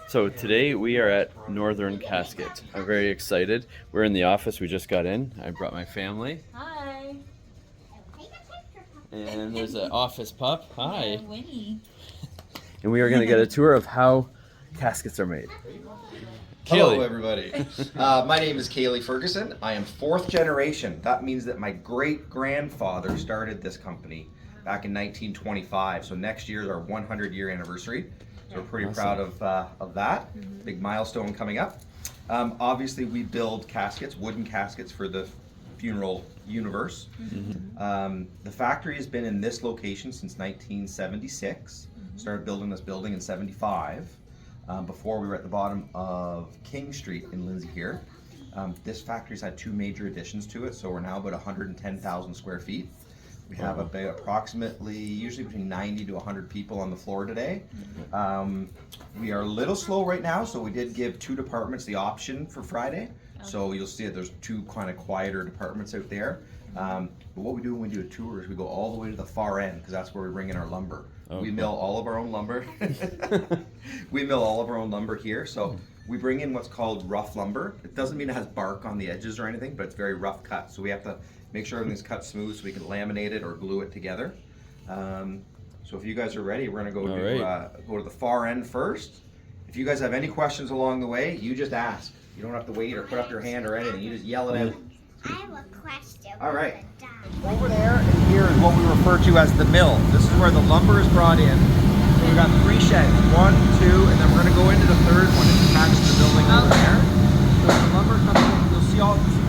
So today we are at Northern Casket. I'm very excited. We're in the office. We just got in. I brought my family. Hi. And there's an office pup. Hi. Yeah, Winnie. And we are going to get a tour of how caskets are made. Hello, Caley. everybody. My name is Caley Ferguson. I am fourth generation. That means that my great-grandfather started this company back in 1925. So next year is our 100-year anniversary. So we're pretty proud of that. Big milestone coming up. Obviously, we build caskets, wooden caskets for the funeral universe. The factory has been in this location since 1976. Started building this building in 75. Before we were at the bottom of King Street in Lindsay here. This factory's had two major additions to it, so we're now about 110,000 square feet. We have about approximately, usually between 90 to 100 people on the floor today. We are a little slow right now, so we did give two departments the option for Friday. So you'll see that there's two kind of quieter departments out there. But what we do when we do a tour is we go all the way to the far end, because that's where we bring in our lumber. We mill all of our own lumber. We mill all of our own lumber here. So we bring in what's called rough lumber. It doesn't mean it has bark on the edges or anything, but it's very rough cut. So we have to make sure everything's cut smooth so we can laminate it or glue it together. So if you guys are ready, we're gonna go to the far end first. If you guys have any questions along the way, you just ask. You don't have to wait or put up your hand or anything. You just yell it out. I have a question. All right. Over there and here is what we refer to as the mill. This is where the lumber is brought in. So we've got three sheds, 1, 2, and then we're going to go into the third one. It's attached to the building over there. So when the lumber comes in, you'll see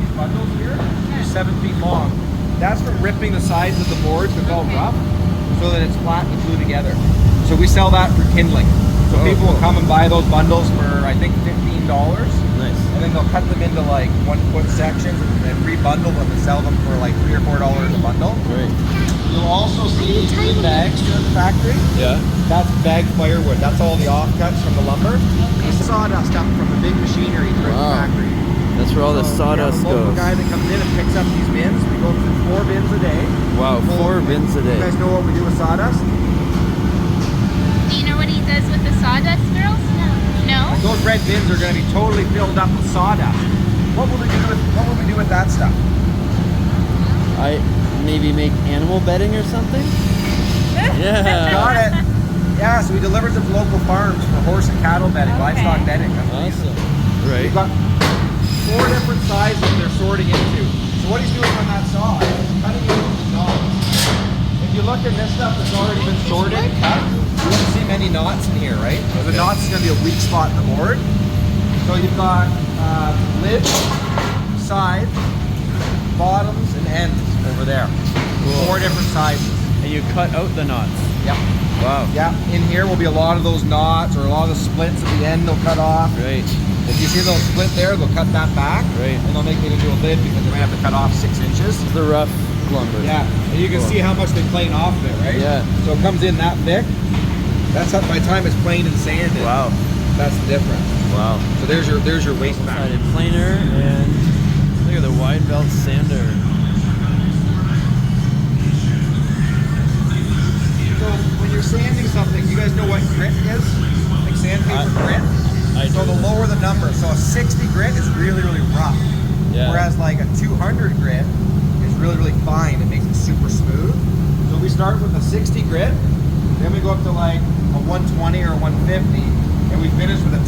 these bundles here. They're 7 feet long. That's for ripping the sides of the boards that's all rough so that it's flat and glued together. So we sell that for kindling. So people will come and buy those bundles for, I think, $15. Nice. And then they'll cut them into like 1-foot sections and rebundle them and sell them for like $3 or $4 a bundle. Great. You'll also see these bags here at the factory. Yeah. That's bagged firewood. That's all the offcuts from the lumber. The sawdust up from the big machinery throughout the factory. That's where all the sawdust we have a local goes. guy that comes in and picks up these bins. We go through 4 bins a day. Wow, 4 bins a day. You guys know what we do with sawdust? Do you know what he does with the sawdust, girls? No. Those red bins are going to be totally filled up with sawdust. What would we do with that stuff? I maybe make animal bedding or something? Yeah. Got it. Yeah, so we deliver to local farms for horse and cattle bedding, livestock bedding. That's what we use. Awesome. Right. We've got 4 different sizes they're sorting into. So what he's doing on that saw is cutting into the knots. If you look at this stuff that's already been sorted and cut, you won't see many knots in here, right? So the knots is going to be a weak spot in the board. So you've got lid, side, bottoms, and ends over there. Cool. 4 different sizes. And you cut out the knots. Yep. Wow. Yeah, in here will be a lot of those knots or a lot of the splits at the end they'll cut off. Right. If you see those split there, they'll cut that back. Right. And they'll make it into a lid because they might have to cut off 6 inches. The rough lumber. Yeah, and you can see how much they plane off of it, right? Yeah. So it comes in that thick. That's how, by the time it's planed and sanded. Wow. That's the difference. Wow. So there's your waste back. Sided planer and look at the wide belt sander. So when you're sanding something, you guys know what grit is? Like sandpaper grit? So the lower the number. So a 60 grit is really, really rough. Yeah. Whereas like a 200 grit is really, really fine. It makes it super smooth. So we start with a 60 grit, then we go up to like a 120 or 150, and we finish with a